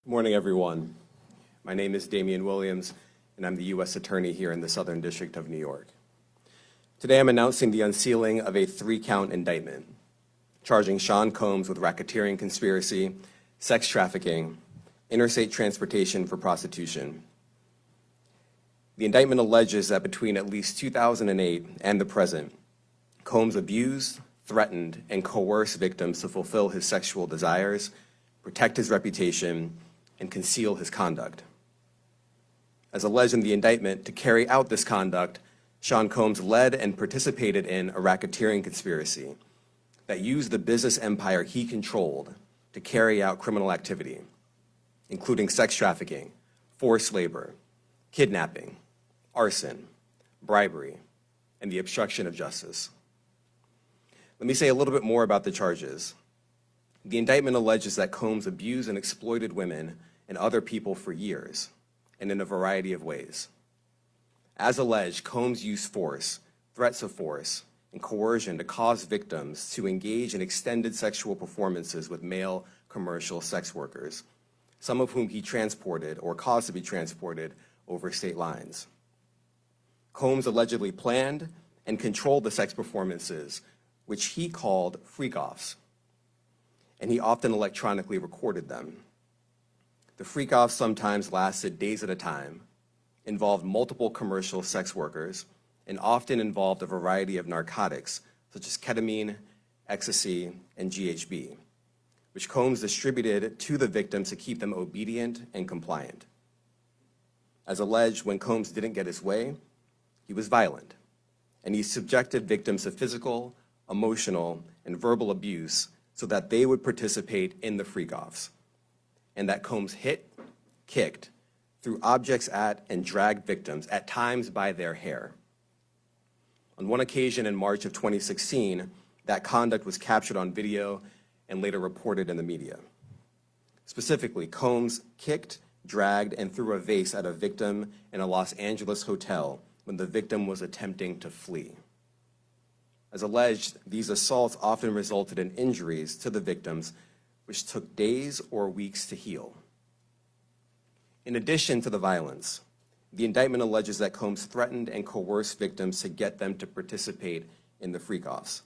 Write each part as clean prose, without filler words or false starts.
Good morning, everyone. My name is Damian Williams, and I'm the U.S. Attorney here in the Southern District of New York. Today, I'm announcing the unsealing of a 3-count indictment, charging Sean Combs with racketeering conspiracy, sex trafficking, interstate transportation for prostitution. The indictment alleges that between at least 2008 and the present, Combs abused, threatened, and coerced victims to fulfill his sexual desires, protect his reputation, and conceal his conduct. As alleged in the indictment, to carry out this conduct, Sean Combs led and participated in a racketeering conspiracy that used the business empire he controlled to carry out criminal activity, including sex trafficking, forced labor, kidnapping, arson, bribery, and the obstruction of justice. Let me say a little bit more about the charges. The indictment alleges that Combs abused and exploited women and other people for years, and in a variety of ways. As alleged, Combs used force, threats of force, and coercion to cause victims to engage in extended sexual performances with male commercial sex workers, some of whom he transported or caused to be transported over state lines. Combs allegedly planned and controlled the sex performances, which he called freak-offs, and he often electronically recorded them. The freak-offs sometimes lasted days at a time, involved multiple commercial sex workers, and often involved a variety of narcotics, such as ketamine, ecstasy, and GHB, which Combs distributed to the victims to keep them obedient and compliant. As alleged, when Combs didn't get his way, he was violent, and he subjected victims to physical, emotional, and verbal abuse so that they would participate in the freak-offs, and that Combs hit, kicked, threw objects at, and dragged victims, at times by their hair. On one occasion in March of 2016, that conduct was captured on video and later reported in the media. Specifically, Combs kicked, dragged, and threw a vase at a victim in a Los Angeles hotel when the victim was attempting to flee. As alleged, these assaults often resulted in injuries to the victims, which took days or weeks to heal. In addition to the violence, the indictment alleges that Combs threatened and coerced victims to get them to participate in the freak-offs.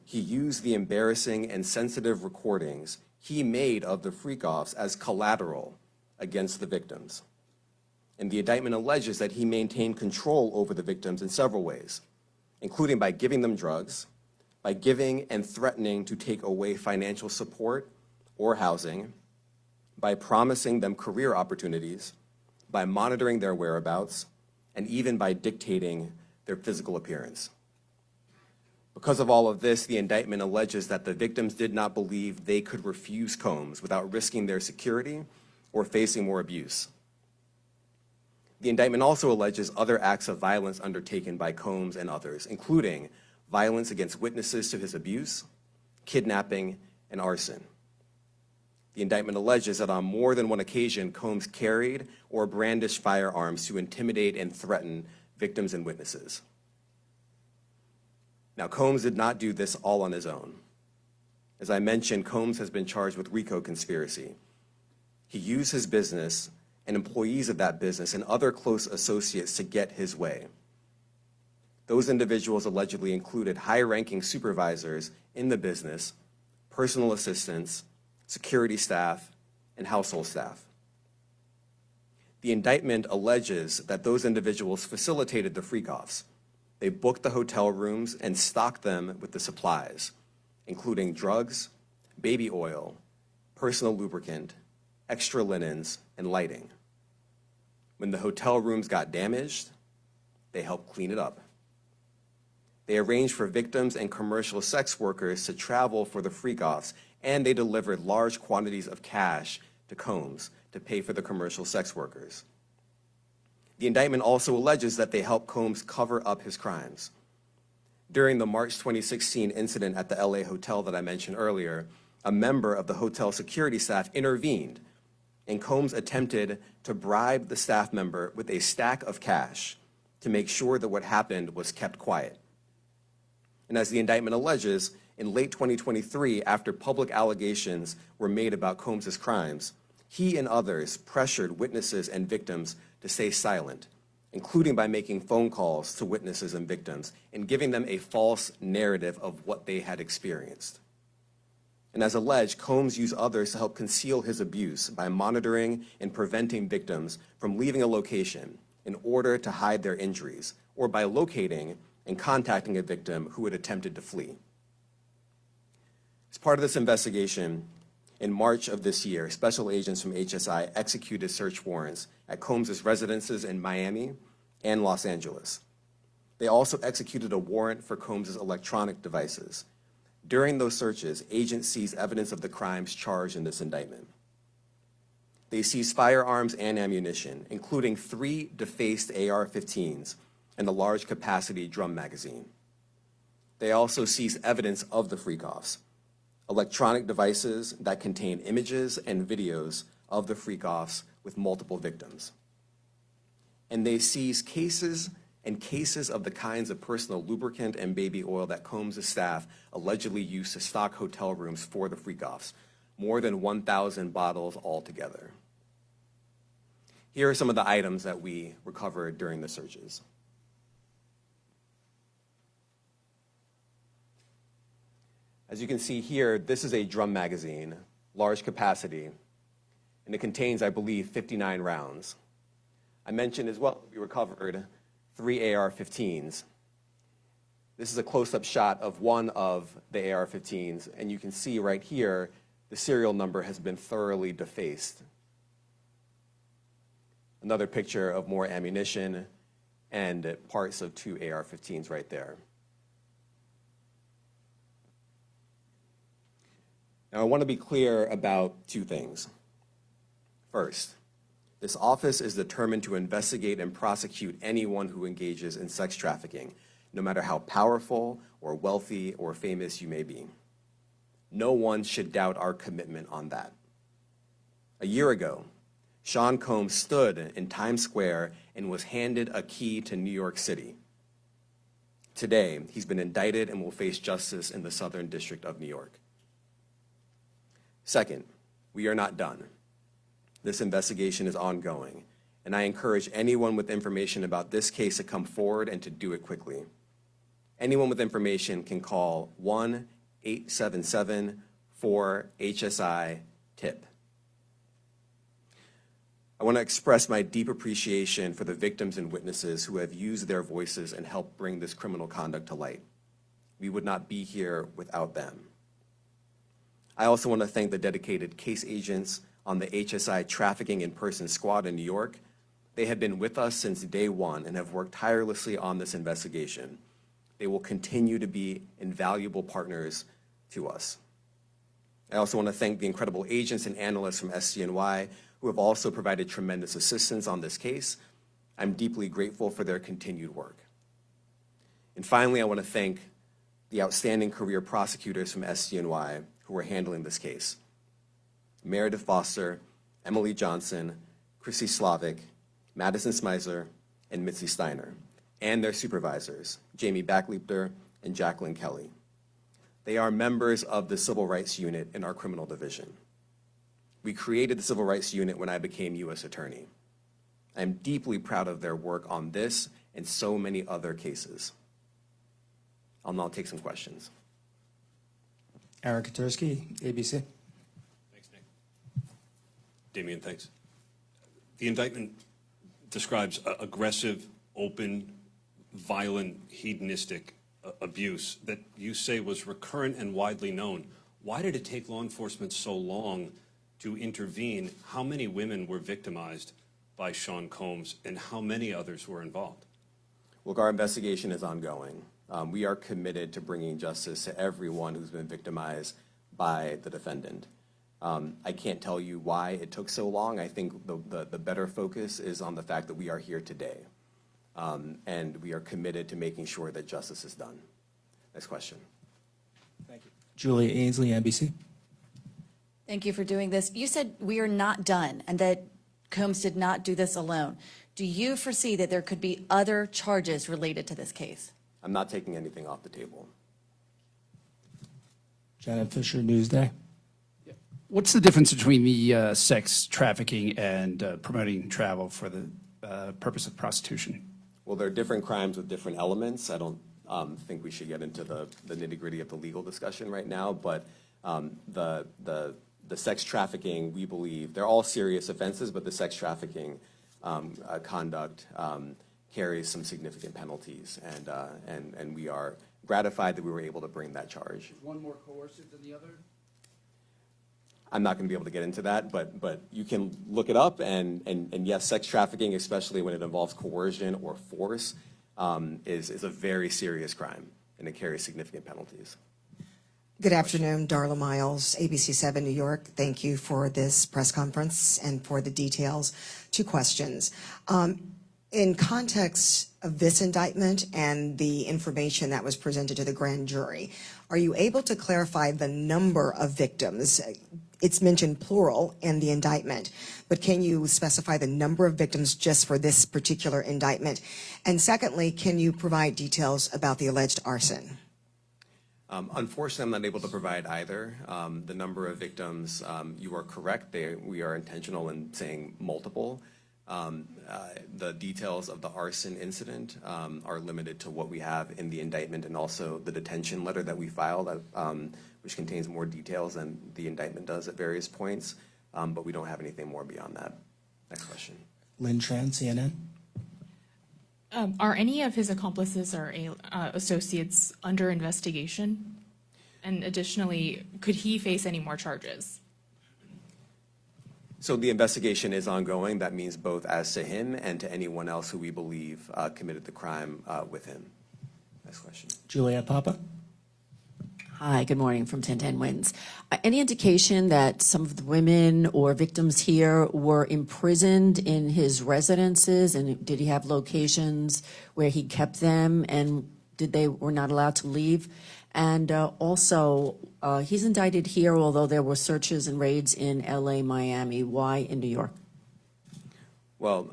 He used the embarrassing and sensitive recordings he made of the freak-offs as collateral against the victims. And the indictment alleges that he maintained control over the victims in several ways, including by giving them drugs, by giving and threatening to take away financial support or housing, by promising them career opportunities, by monitoring their whereabouts, and even by dictating their physical appearance. Because of all of this, the indictment alleges that the victims did not believe they could refuse Combs without risking their security or facing more abuse. The indictment also alleges other acts of violence undertaken by Combs and others, including violence against witnesses to his abuse, kidnapping, and arson. The indictment alleges that on more than one occasion, Combs carried or brandished firearms to intimidate and threaten victims and witnesses. Now, Combs did not do this all on his own. As I mentioned, Combs has been charged with RICO conspiracy. He used his business and employees of that business and other close associates to get his way. Those individuals allegedly included high-ranking supervisors in the business, personal assistants, security staff, and household staff. The indictment alleges that those individuals facilitated the freak-offs. They booked the hotel rooms and stocked them with the supplies, including drugs, baby oil, personal lubricant, extra linens, and lighting. When the hotel rooms got damaged, they helped clean it up. They arranged for victims and commercial sex workers to travel for the freak-offs, and they delivered large quantities of cash to Combs to pay for the commercial sex workers. The indictment also alleges that they helped Combs cover up his crimes. During the March 2016 incident at the LA hotel that I mentioned earlier, a member of the hotel security staff intervened, and Combs attempted to bribe the staff member with a stack of cash to make sure that what happened was kept quiet. And as the indictment alleges, in late 2023, after public allegations were made about Combs' crimes, He and others pressured witnesses and victims to stay silent, including by making phone calls to witnesses and victims and giving them a false narrative of what they had experienced. And as alleged, Combs used others to help conceal his abuse by monitoring and preventing victims from leaving a location in order to hide their injuries, or by locating and contacting a victim who had attempted to flee. As part of this investigation, in March of this year, special agents from HSI executed search warrants at Combs' residences in Miami and Los Angeles. They also executed a warrant for Combs' electronic devices. During those searches, agents seized evidence of the crimes charged in this indictment. They seized firearms and ammunition, including 3 defaced AR-15s and a large capacity drum magazine. They also seized evidence of the freak-offs, electronic devices that contain images and videos of the freak-offs with multiple victims. And they seized cases of the kinds of personal lubricant and baby oil that Combs' staff allegedly used to stock hotel rooms for the freak-offs, more than 1,000 bottles altogether. Here are some of the items that we recovered during the searches. As you can see here, this is a drum magazine, large capacity, and it contains, I believe, 59 rounds. I mentioned as well, we recovered 3 AR-15s. This is a close-up shot of one of the AR-15s, and you can see right here, the serial number has been thoroughly defaced. Another picture of more ammunition and parts of 2 AR-15s right there. Now, I want to be clear about 2 things. First, this office is determined to investigate and prosecute anyone who engages in sex trafficking, no matter how powerful or wealthy or famous you may be. No one should doubt our commitment on that. A year ago, Sean Combs stood in Times Square and was handed a key to New York City. Today, he's been indicted and will face justice in the Southern District of New York. Second, we are not done. This investigation is ongoing, and I encourage anyone with information about this case to come forward and to do it quickly. Anyone with information can call 1-877-4HSI-TIP. I want to express my deep appreciation for the victims and witnesses who have used their voices and helped bring this criminal conduct to light. We would not be here without them. I also want to thank the dedicated case agents on the HSI Trafficking in Person Squad in New York. They have been with us since day one and have worked tirelessly on this investigation. They will continue to be invaluable partners to us. I also want to thank the incredible agents and analysts from SDNY who have also provided tremendous assistance on this case. I'm deeply grateful for their continued work. And finally, I want to thank the outstanding career prosecutors from SDNY who are handling this case. Meredith Foster, Emily Johnson, Chrissy Slavic, Madison Smizer, and Mitzi Steiner, and their supervisors, Jamie Backleepter and Jacqueline Kelly. They are members of the Civil Rights Unit in our criminal division. We created the Civil Rights Unit when I became U.S. Attorney. I'm deeply proud of their work on this and so many other cases. I'll now take some questions. Aaron Katursky, ABC. Thanks, Nick. Damian, thanks. The indictment describes aggressive, open, violent, hedonistic abuse that you say was recurrent and widely known. Why did it take law enforcement so long to intervene? How many women were victimized by Sean Combs, and how many others were involved? Look, our investigation is ongoing. We are committed to bringing justice to everyone who's been victimized by the defendant. I can't tell you why it took so long. I think the better focus is on the fact that we are here today. And we are committed to making sure that justice is done. Next question. Thank you. Julia Ainsley, NBC. Thank you for doing this. You said we are not done and that Combs did not do this alone. Do you foresee that there could be other charges related to this case? I'm not taking anything off the table. Janet Fisher, Newsday. What's the difference between the sex trafficking and promoting travel for the purpose of prostitution? Well, there are different crimes with different elements. I don't think we should get into the nitty-gritty of the legal discussion right now, but the sex trafficking, we believe, they're all serious offenses, but the sex trafficking conduct carries some significant penalties, and we are gratified that we were able to bring that charge. Is one more coercive than the other? I'm not going to be able to get into that, but you can look it up, and yes, sex trafficking, especially when it involves coercion or force, is a very serious crime, and it carries significant penalties. Good afternoon, Darla Miles, ABC7 New York. Thank you for this press conference and for the details. 2 questions. In context of this indictment and the information that was presented to the grand jury, are you able to clarify the number of victims? It's mentioned plural in the indictment, but can you specify the number of victims just for this particular indictment? And secondly, can you provide details about the alleged arson? Unfortunately, I'm not able to provide either. The number of victims, you are correct. We are intentional in saying multiple. The details of the arson incident are limited to what we have in the indictment and also the detention letter that we filed, which contains more details than the indictment does at various points, but we don't have anything more beyond that. Next question. Lynn Tran, CNN. Are any of his accomplices or associates under investigation? And additionally, could he face any more charges? So the investigation is ongoing. That means both as to him and to anyone else who we believe committed the crime with him. Next question. Juliet Papa. Hi, good morning from 1010 Wins. Any indication that some of the women or victims here were imprisoned in his residences, and did he have locations where he kept them, and were not allowed to leave? And also, he's indicted here, although there were searches and raids in LA, Miami. Why in New York? Well,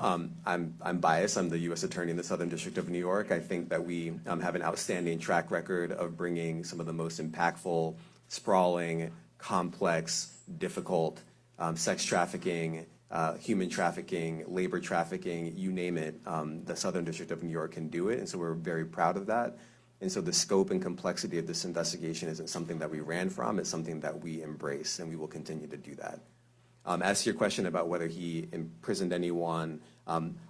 I'm biased. I'm the U.S. Attorney in the Southern District of New York. I think that we have an outstanding track record of bringing some of the most impactful, sprawling, complex, difficult sex trafficking, human trafficking, labor trafficking, you name it. The Southern District of New York can do it, and so we're very proud of that. And so the scope and complexity of this investigation isn't something that we ran from. It's something that we embrace, and we will continue to do that. As to your question about whether he imprisoned anyone,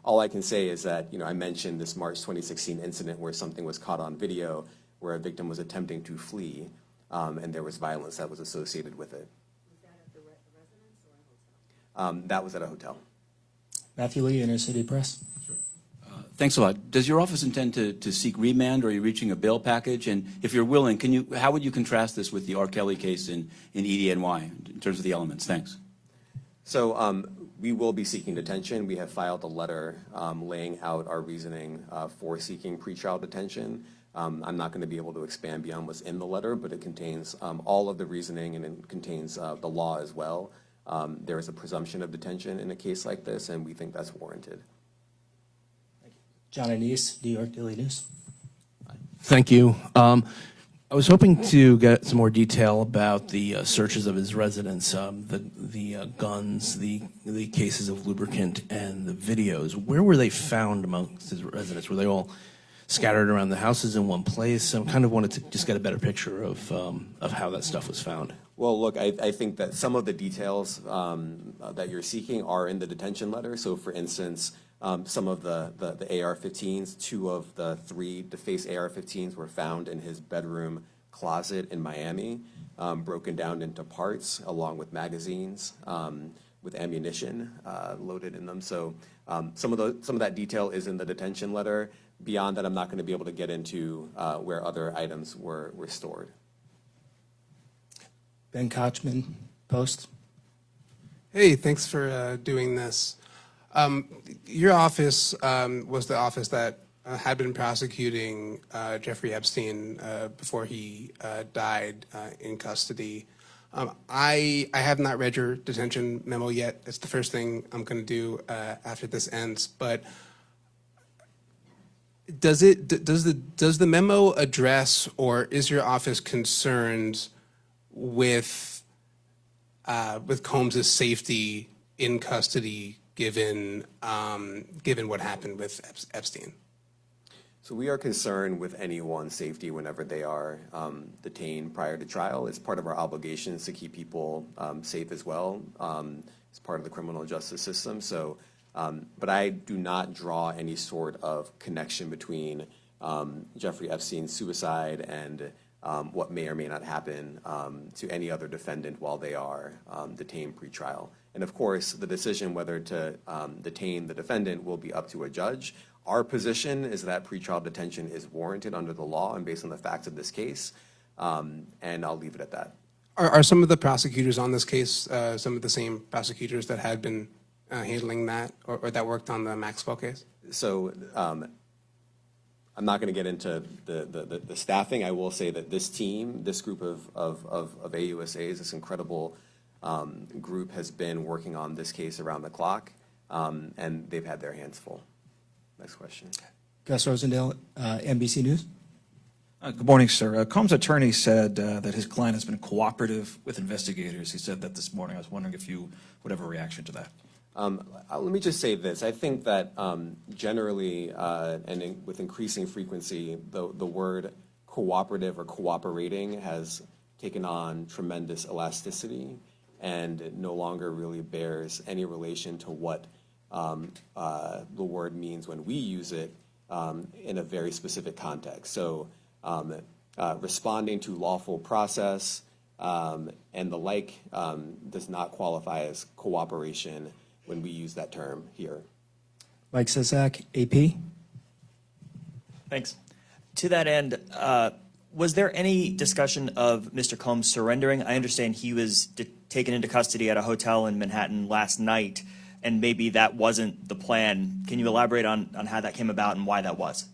all I can say is that, I mentioned this March 2016 incident where something was caught on video where a victim was attempting to flee, and there was violence that was associated with it. Was that at the residence or a hotel? That was at a hotel. Matthew Lee, Inner City Press. Thanks a lot. Does your office intend to seek remand, or are you reaching a bail package? And if you're willing, how would you contrast this with the R. Kelly case in EDNY in terms of the elements? Thanks. So we will be seeking detention. We have filed a letter laying out our reasoning for seeking pretrial detention. I'm not going to be able to expand beyond what's in the letter, but it contains all of the reasoning, and it contains the law as well. There is a presumption of detention in a case like this, and we think that's warranted. John Anise, New York Daily News. Thank you. I was hoping to get some more detail about the searches of his residence, the guns, the cases of lubricant, and the videos. Where were they found amongst his residents? Were they all scattered around the houses in one place? I kind of wanted to just get a better picture of how that stuff was found. Well, look, I think that some of the details that you're seeking are in the detention letter. So, for instance, some of the AR-15s, 2 of the 3 defaced AR-15s were found in his bedroom closet in Miami, broken down into parts along with magazines with ammunition loaded in them. So some of that detail is in the detention letter. Beyond that, I'm not going to be able to get into where other items were stored. Ben Kochman, Post. Hey, thanks for doing this. Your office was the office that had been prosecuting Jeffrey Epstein before he died in custody. I have not read your detention memo yet. It's the first thing I'm going to do after this ends. But does the memo address, or is your office concerned with with Combs' safety in custody, given what happened with Epstein? So we are concerned with anyone's safety whenever they are detained prior to trial. It's part of our obligations to keep people safe as well. It's part of the criminal justice system. So, but I do not draw any sort of connection between Jeffrey Epstein's suicide and what may or may not happen to any other defendant while they are detained pre-trial. And of course, the decision whether to detain the defendant will be up to a judge. Our position is that pretrial detention is warranted under the law and based on the facts of this case, and I'll leave it at that. Are some of the prosecutors on this case some of the same prosecutors that had been handling that or that worked on the Maxwell case? So I'm not going to get into the staffing. I will say that this team, this group of AUSAs, this incredible group has been working on this case around the clock, and they've had their hands full. Next question. Gus Rosendale, NBC News. Good morning, sir. Combs' attorney said that his client has been cooperative with investigators. He said that this morning. I was wondering if you would have a reaction to that. Let me just say this. I think that generally and with increasing frequency, the word cooperative or cooperating has taken on tremendous elasticity and it no longer really bears any relation to what the word means when we use it in a very specific context. So responding to lawful process and the like does not qualify as cooperation when we use that term here. Mike Sisak, AP. Thanks. To that end, was there any discussion of Mr. Combs surrendering? I understand he was taken into custody at a hotel in Manhattan last night, and maybe that wasn't the plan. Can you elaborate on how that came about and why that was?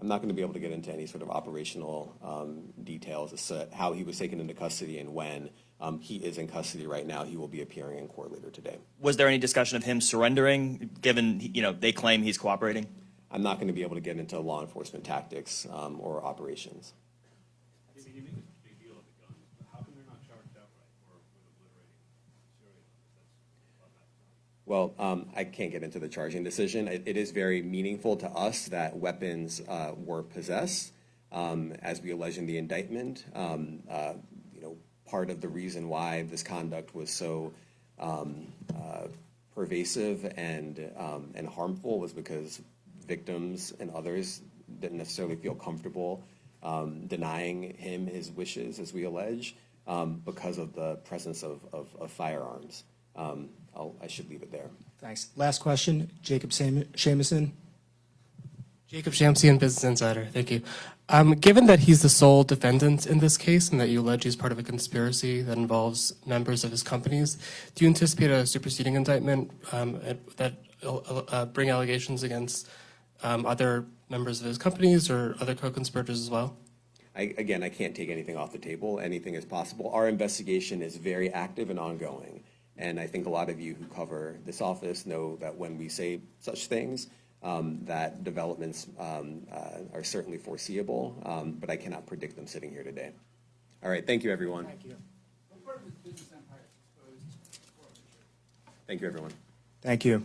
I'm not going to be able to get into any sort of operational details as to how he was taken into custody and when. He is in custody right now. He will be appearing in court later today. Was there any discussion of him surrendering, given they claim he's cooperating? I'm not going to be able to get into law enforcement tactics or operations. Well, I can't get into the charging decision. It is very meaningful to us that weapons were possessed, as we allege in the indictment. Part of the reason why this conduct was so pervasive and harmful was because victims and others didn't necessarily feel comfortable denying him his wishes, as we allege, because of the presence of firearms. I should leave it there. Thanks. Last question, Jacob Shamison. Jacob Shamsian, Business Insider. Thank you. Given that he's the sole defendant in this case and that you allege he's part of a conspiracy that involves members of his companies, do you anticipate a superseding indictment that bring allegations against other members of his companies or other co-conspirators as well? Again, I can't take anything off the table. Anything is possible. Our investigation is very active and ongoing. And I think a lot of you who cover this office know that when we say such things, that developments are certainly foreseeable, but I cannot predict them sitting here today. All right, thank you, everyone. Thank you. Thank you, everyone. Thank you.